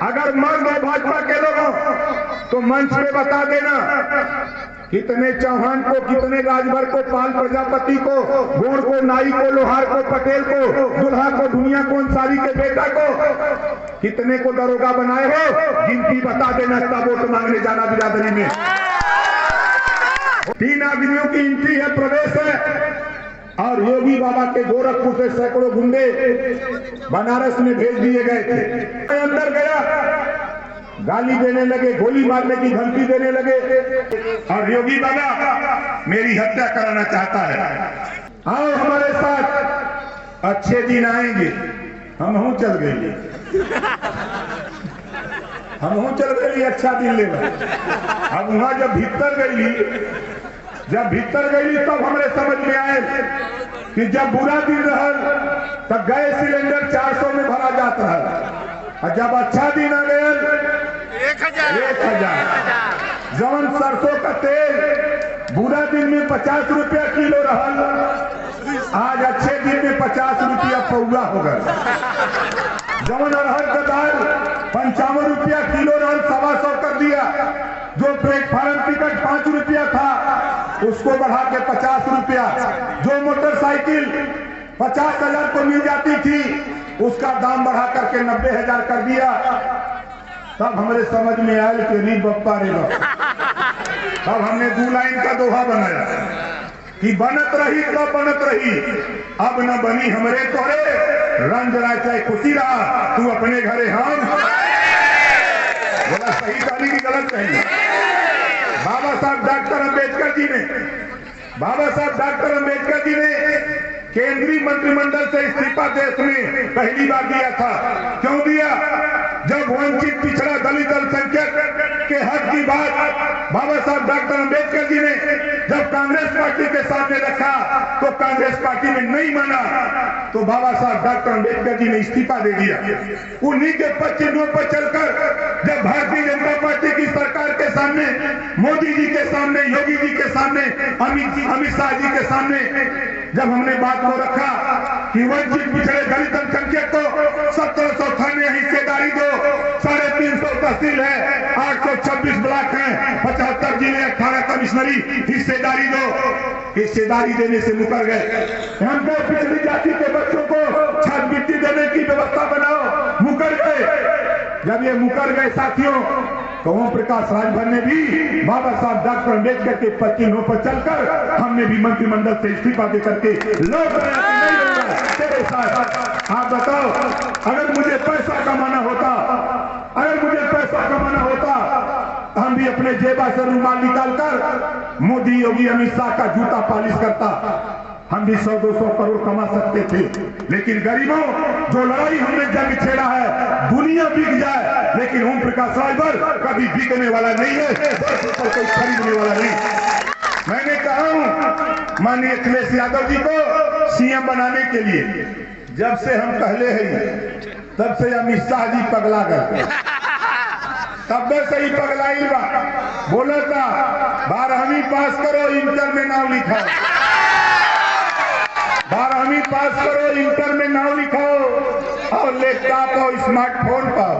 अगर मर्द हो भाजपा के लोग तो मंच पे बता देना कितने चौहान को, कितने राजभर को, पाल प्रजापति को, गोड़ को, नाई को, लोहार को, पटेल को, दुल्हा को, दुनिया को, अंसारी के बेटा को, कितने को दरोगा बनाए हो, गिनती बता देना, तब वोट मांगने जाना बिरादरी में। 3 आदमियों की एंट्री है, प्रवेश है। और योगी बाबा के गोरखपुर से सैकड़ों गुंडे बनारस में भेज दिए गए थे। अंदर गया, गाली देने लगे, गोली मारने की धमकी देने लगे और योगी बाबा मेरी हत्या कराना चाहता है। आओ हमारे साथ, अच्छे दिन आएंगे। हम हूं चल गए, चल गए, अच्छा दिन ले। अब वहां जब भीतर गई तब हमारे समझ में आए कि जब बुरा दिन रहा तब गैस सिलेंडर 400 में भरा जाता है और जब अच्छा दिन आ गया 1000। जवन सरसों का तेल बुरा दिन में 50 रुपया किलो रहा, आज अच्छे दिन में 50 रुपया पौवा हो गया। जवन अरहर का दाल 55 रुपया किलो रहा, 125 कर दिया। जो प्लेटफार्म टिकट 5 रुपया था उसको बढ़ा के 50 रुपया। जो मोटरसाइकिल 50,000 को मिल जाती थी उसका दाम बढ़ा करके 90,000 कर दिया। तब हमारे समझ में आया कि री बप्पा रे बप्पा। तब हमने 2 लाइन का दोहा बनाया कि बनत रही तब बनत रही, अब न बनी हमरे तोरे, रंग रहा चाहे खुशी रहा, तू अपने घरे हम। बोला सही कहानी की गलत कही। बाबा साहब डॉक्टर अम्बेडकर जी ने केंद्रीय मंत्रिमंडल से इस्तीफा देश में पहली बार दिया था। क्यों दिया? जब वंचित, पिछड़ा, दलित, अल्पसंख्यक के हक की बात बाबा साहब डॉक्टर अम्बेडकर जी ने जब कांग्रेस पार्टी के सामने रखा तो कांग्रेस पार्टी ने नहीं माना, तो बाबा साहब डॉक्टर अम्बेडकर जी ने इस्तीफा दे दिया। उन्हीं के पद चिन्हों पर चलकर जब भारतीय जनता पार्टी की सरकार के सामने, मोदी जी के सामने, योगी जी के सामने, अमित शाह जी के सामने जब हमने बात को रखा कि वंचित, पिछड़े, दलित, अल्पसंख्यक को 1700 थाने हिस्सेदारी दो, 350 तहसील है, 826 ब्लॉक है, 75 जिले, 18 कमिश्नरी हिस्सेदारी दो। हिस्सेदारी देने से मुकर गए। हमको पिछड़ी जाति के बच्चों को छात्रवृत्ति देने की व्यवस्था बनाओ, मुकर गए। जब ये मुकर गए साथियों, तो ओम प्रकाश राजभर ने भी बाबा साहब डॉक्टर अम्बेडकर के पद चिन्हों पर चलकर हमने भी मंत्रिमंडल से इस्तीफा दे करके लौट गया कि नहीं लौटा तेरे साथ। आप बताओ, अगर मुझे पैसा कमाना होता, हम भी अपने जेबा से रुमाल निकालकर मोदी, योगी, अमित शाह का जूता पॉलिश करता। हम भी 100-200 करोड़ कमा सकते थे। लेकिन गरीबों, जो लड़ाई हमने जंग छेड़ा है, दुनिया बिक जाए लेकिन ओम प्रकाश राजभर कभी बिकने वाला नहीं है, पर कोई खरीदने वाला नहीं। मैंने कहा हूं माननीय अखिलेश यादव जी को सीएम बनाने के लिए, जब से हम पहले हैं तब से अमित शाह जी पगला गए, तब से ही पगलाई बा। बोला था 12वीं पास करो, इंटर में नाम लिखाओ, 12वीं पास करो, इंटर में नाम लिखाओ और लैपटॉप और स्मार्टफोन पाओ।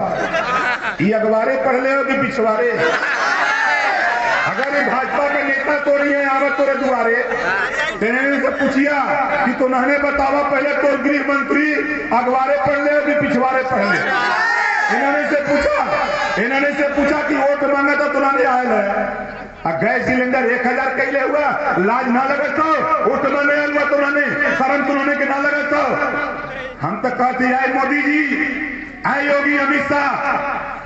ये अखबारें पढ़ ले हो कि पिछवाड़े? अगर ये भाजपा के नेता तो नहीं है आवत तोरे दुआरे, तेने से पूछिया कि तुन्होंने बतावा पहले तो गृह मंत्री अखबारें पढ़ ले हो कि पिछवाड़े पढ़ ले? इन्होंने से पूछा कि वोट मांगा तो तुन्होंने आयल है। गैस सिलेंडर 1000 कैले हुआ, लाज ना लगत हो, वोट मांगे हुआ तुन्होंने, शर्म तुन्होंने के ना लगत हो। हम तो कहते आए मोदी जी, आए योगी, अमित शाह,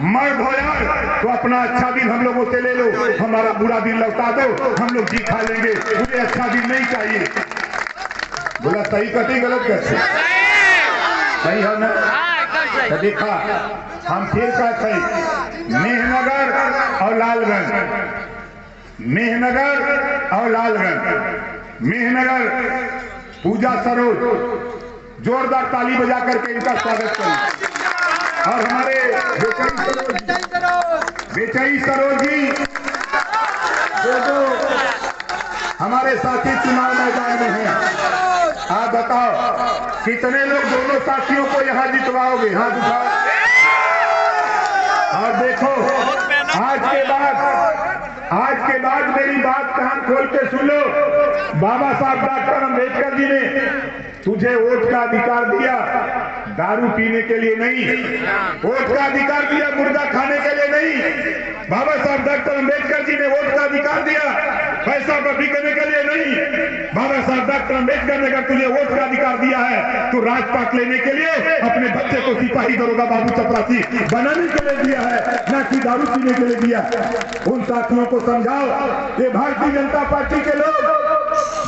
मर्द हो यार तो अपना अच्छा दिन हम लोगों से ले लो, हमारा बुरा दिन लौटा दो, हम लोग जी खा लेंगे, मुझे अच्छा दिन नहीं चाहिए। बोला सही कहती गलत कहते? सही है ना? तो देखा हम फिर कहते मेहनगर और लालगंज, मेहनगर पूजा सरोज, जोरदार ताली बजा करके इनका स्वागत करें। और हमारे बेचई सरोज जी जो हमारे साथी चुनाव मैदान में हैं, आप बताओ कितने लोग दोनों साथियों को यहाँ जितवाओगे? हाथ उठाओ। और देखो आज के बाद मेरी बात कान खोल के सुन लो। बाबा साहब डॉक्टर अम्बेडकर जी ने तुझे वोट का अधिकार दिया, दारू पीने के लिए नहीं। वोट का अधिकार दिया मुर्गा खाने के लिए नहीं। बाबा साहब डॉक्टर अम्बेडकर जी ने वोट का अधिकार दिया पैसा बिकने के लिए नहीं। बाबा साहब डॉक्टर अम्बेडकर ने अगर तुझे वोट का अधिकार दिया है तो राजपाट लेने के लिए अपने बच्चे को सिपाही दरोगा बाबू चपरासी बनाने के लिए दिया है, न कि दारू पीने के लिए दिया। उन साथियों को समझाओ, ये भारतीय जनता पार्टी के लोग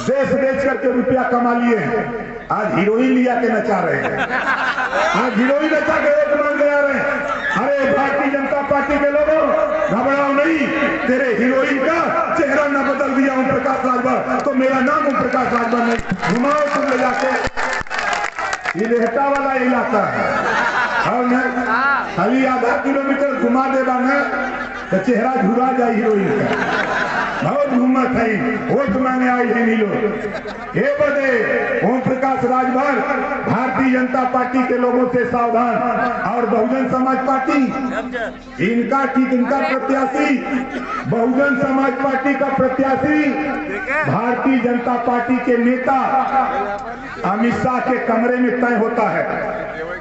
देश बेच करके रुपया कमा लिए हैं, आज हीरोइन लिया के नचा रहे हैं, आज हीरोइन नचा के वोट मांगने आ रहे हैं। अरे भारतीय जनता पार्टी के लोगों, घबराओ नहीं, तेरे हीरोइन का चेहरा न बदल दिया ओम प्रकाश राजभर तो मेरा नाम ओम प्रकाश राजभर नहीं। घुमाओ तुम ले जाके, ये रेहटा वाला इलाका है और खाली आधा किलोमीटर घुमा देगा न तो चेहरा झुरा जाए हीरोइन का। बहुत घूमत है, वोट मांगे आई थी नीलो। हे बदे ओम प्रकाश राजभर भारतीय जनता पार्टी के लोगों से सावधान। और बहुजन समाज पार्टी इनका प्रत्याशी, बहुजन समाज पार्टी का प्रत्याशी भारतीय जनता पार्टी के नेता अमित शाह के कमरे में तय होता है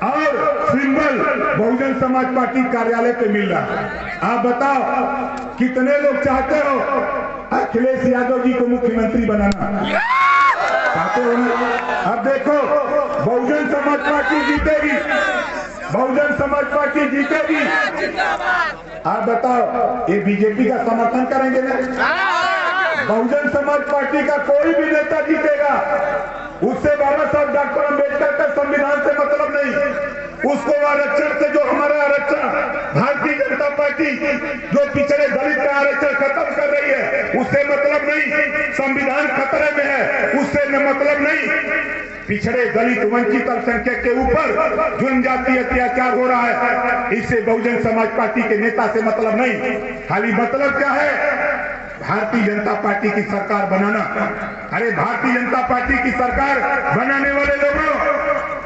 और सिंबल बहुजन समाज पार्टी कार्यालय पे मिल रहा है। आप बताओ कितने लोग चाहते हो अखिलेश यादव जी को मुख्यमंत्री बनाना? चाहते हो ना? अब देखो बहुजन समाज पार्टी जीतेगी, बहुजन समाज पार्टी जीतेगी। आप बताओ ये बीजेपी का समर्थन करेंगे ना? बहुजन समाज पार्टी का कोई भी नेता जीतेगा, उससे बाबा साहब डॉक्टर अम्बेडकर का संविधान से मतलब नहीं। उसको आरक्षण से, जो हमारा आरक्षण भारतीय जनता पार्टी जो पिछड़े दलित का आरक्षण खत्म कर रही है उससे मतलब नहीं। संविधान खतरे में है उससे मतलब नहीं। पिछड़े दलित वंचित अल्पसंख्यक के ऊपर जुल्म जाति अत्याचार हो रहा है, इससे बहुजन समाज पार्टी के नेता से मतलब नहीं। खाली मतलब क्या है? भारतीय जनता पार्टी की सरकार बनाना। अरे भारतीय जनता पार्टी की सरकार बनाने वाले लोगों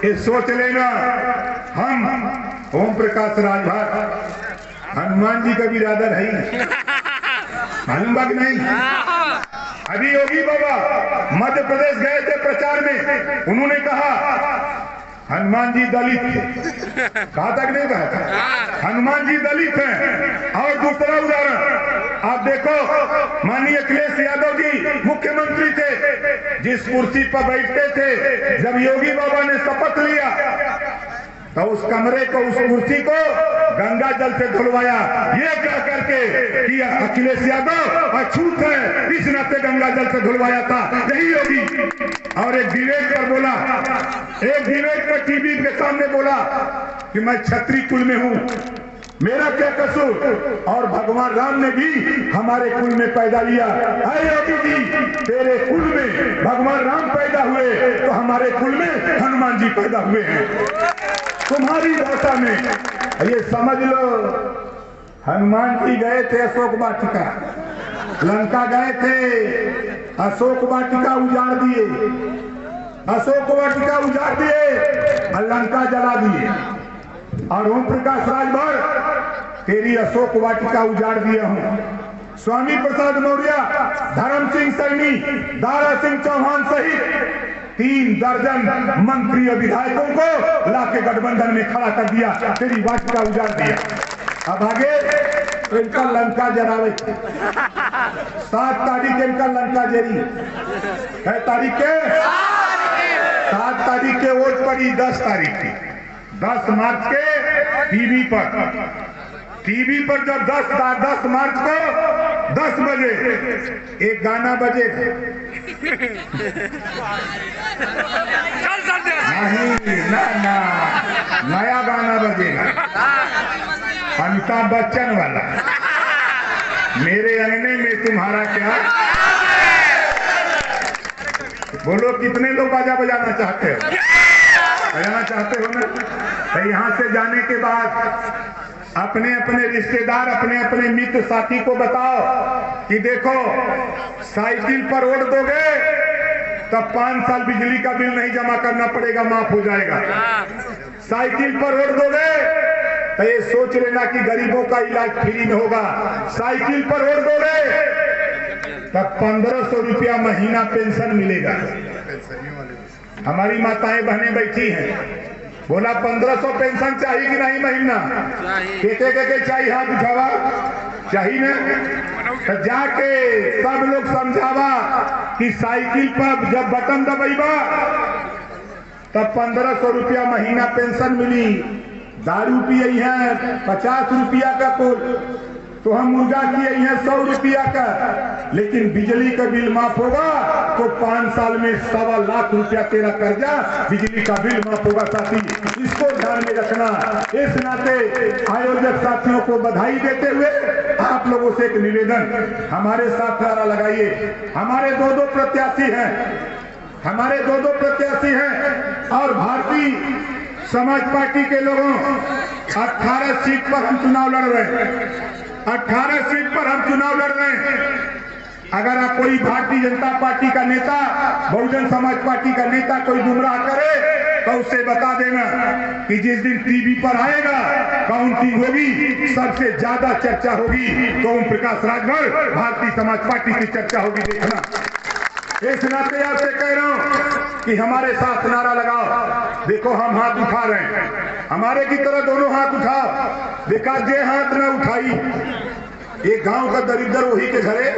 ये सोच लेना, हम ओम प्रकाश राजभर हनुमान जी का बिरादर है, मालूम बात नहीं। अभी योगी बाबा मध्य प्रदेश गए थे प्रचार में, उन्होंने कहा हनुमान जी दलित थे। कहा तक नहीं कहा था? हनुमान जी दलित हैं। और दूसरा उदाहरण आप देखो, माननीय अखिलेश यादव जी मुख्यमंत्री थे, जिस कुर्सी पर बैठते थे जब योगी बाबा ने शपथ लिया तो उस कमरे को, उस कुर्सी को गंगा जल से धुलवाया, ये कह करके कि अखिलेश यादव अछूत है, इस नाते गंगा जल से धुलवाया था, यही योगी। और एक डिबेट पर बोला, एक डिबेट पर टीवी के सामने बोला कि मैं क्षत्रिय कुल में हूँ, मेरा क्या कसूर, और भगवान राम ने भी हमारे कुल में पैदा लिया। अरे योगी जी, तेरे कुल में भगवान राम पैदा हुए तो हमारे कुल में हनुमान जी पैदा हुए हैं। तुम्हारी भाषा में ये समझ लो। हनुमान जी गए थे अशोक वाटिका, लंका गए थे, अशोक वाटिका उजाड़ दिए, अशोक वाटिका उजाड़ दिए और लंका जला दिए। और ओम प्रकाश राजभर तेरी अशोक वाटिका उजाड़ दिया हूं। स्वामी प्रसाद मौर्य, धर्म सिंह सैनी, दारा सिंह चौहान सहित 3 दर्जन मंत्री और विधायकों को लाके गठबंधन में खड़ा कर दिया, तेरी वाटिका उजाड़ दिया। अब आगे इनका लंका जरावे 7 तारीख इनका लंका जरी, 6 तारीख के 7 तारीख के वोट पड़ी 10 तारीख की, 10 मार्च के टीवी पर जब 10 मार्च को 10 बजे एक गाना बजे, नहीं ना नया गाना बजेगा, अमिताभ बच्चन वाला, मेरे अंगने में तुम्हारा क्या। बोलो कितने लोग बाजा बजाना चाहते हो? बजाना चाहते हो ना? तो यहाँ से जाने के बाद अपने अपने रिश्तेदार, अपने अपने मित्र साथी को बताओ कि देखो साइकिल पर वोट दोगे तब 5 साल बिजली का बिल नहीं जमा करना पड़ेगा, माफ हो जाएगा। साइकिल पर वोट दोगे तो ये सोच लेना कि गरीबों का इलाज फ्री में होगा। साइकिल पर वोट दोगे तब 1500 रुपया महीना पेंशन मिलेगा। हमारी माताएं बहनें बैठी हैं, बोला 1500 पेंशन चाहिए कि नहीं महीना? के चाहिए? हाथ उठावा। चाहिए ना? तो जाके सब लोग समझावा कि साइकिल पर जब बटन दबाइबा तब 1500 रुपया महीना पेंशन मिली। दारू पिए हैं 50 रुपया का तो हम मुर्गा किए हैं 100 रुपया का, लेकिन बिजली का बिल माफ होगा तो 5 साल में 1.25 लाख रुपया तेरा कर्जा बिजली का बिल माफ होगा। साथी, इसको ध्यान में रखना। इस नाते आयोजक साथियों को बधाई देते हुए आप लोगों से एक निवेदन, हमारे साथ नारा लगाइए। हमारे दो प्रत्याशी हैं, और भारतीय समाज पार्टी के लोगों 18 सीट पर हम चुनाव लड़ रहे हैं। 18 सीट पर हम चुनाव लड़ रहे हैं। अगर आप कोई भारतीय जनता पार्टी का नेता, बहुजन समाज पार्टी का नेता कोई गुमराह करे तो उससे बता देना कि जिस दिन टीवी पर आएगा, काउंटिंग होगी, सबसे ज्यादा चर्चा होगी तो ओम प्रकाश राजभर भारतीय समाज पार्टी की चर्चा होगी। देखना, इस नाते आपसे कह रहा हूं कि हमारे साथ नारा लगाओ। देखो हम हाथ उठा रहे हैं, हमारे की तरह दोनों हाथ उठाओ। देखा जे हाथ न उठाई ये गांव का दरिद्र वही के घरे।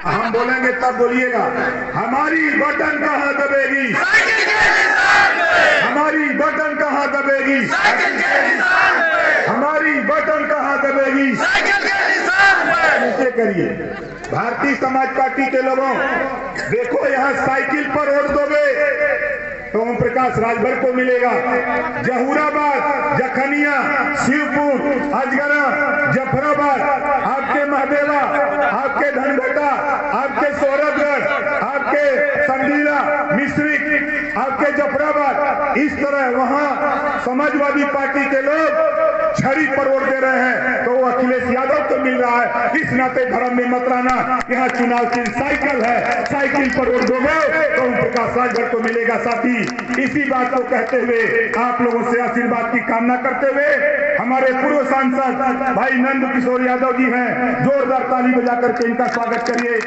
हम बोलेंगे तब बोलिएगा, हमारी बटन कहाँ दबेगी, हमारी बटन कहाँ दबेगी, हमारी बटन कहाँ दबेगी। ऐसे करिए। भारतीय समाज पार्टी के लोगों, देखो यहाँ साइकिल पर वोट दोगे तो ओम प्रकाश राजभर को मिलेगा। जहूराबाद, जखनिया, शिवपुर, अजगरा, जफराबाद, आपके महदेवा, आपके धनघटा, आपके सोहरतगढ़, आपके संडीला, मिश्रिक, आपके जफराबाद, इस तरह वहां समाजवादी पार्टी के लोग छड़ी पर वोट दे रहे हैं तो वो अखिलेश यादव को मिल रहा है। इस नाते भरम में मत रहना। यहाँ चुनाव चिन्ह साइकिल है, साइकिल पर वोट दोगे तो ओम प्रकाश राजभर को मिलेगा। साथी, इसी बात को कहते हुए आप लोगों से आशीर्वाद की कामना करते हुए हमारे पूर्व सांसद भाई नंद किशोर यादव जी हैं, जोरदार ताली बजा करके इनका स्वागत करिए।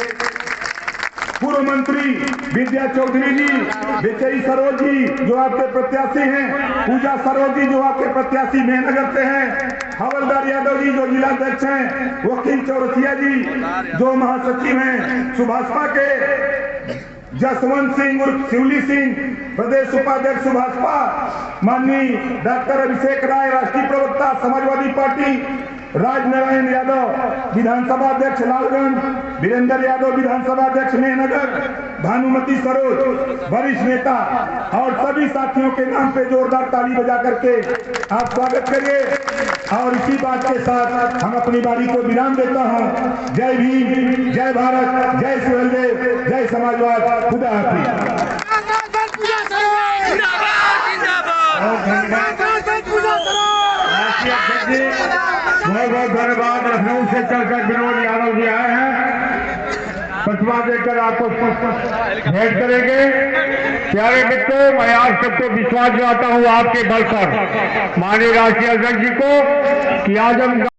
पूर्व मंत्री विद्या चौधरी जी, विजयी सरोज जी जो आपके प्रत्याशी हैं, पूजा सरोज जी जो आपके प्रत्याशी मेहनगर से हैं, हवलदार यादव जी जो जिलाध्यक्ष हैं, वकील चौरसिया जी जो महासचिव हैं, सुभाषपा के जसवंत सिंह उर्फ शिवली सिंह प्रदेश उपाध्यक्ष सुभाषपा, माननीय डॉक्टर अभिषेक राय राष्ट्रीय प्रवक्ता समाजवादी पार्टी, राजनारायण यादव विधानसभा अध्यक्ष लालगंज, वीरेंद्र यादव विधानसभा अध्यक्ष मेहनगर, भानुमति सरोज वरिष्ठ नेता और सभी साथियों के नाम पे जोरदार ताली बजा करके आप स्वागत करिए। और इसी बात के साथ हम अपनी बारी को विराम देता हूं। जय भीम, जय भारत, जय सुहेलदेव, जय समाजवाद, खुदा हाफिज। बहुत बहुत धन्यवाद। लखनऊ से चलकर विनोद यादव जी आए हैं, प्रतिमा देकर आपको भेंट करेंगे। प्यारे मित्रों, मैं आप सबको विश्वास दिलाता हूँ आपके बल पर, माननीय राष्ट्रीय अध्यक्ष जी को, कि आज हम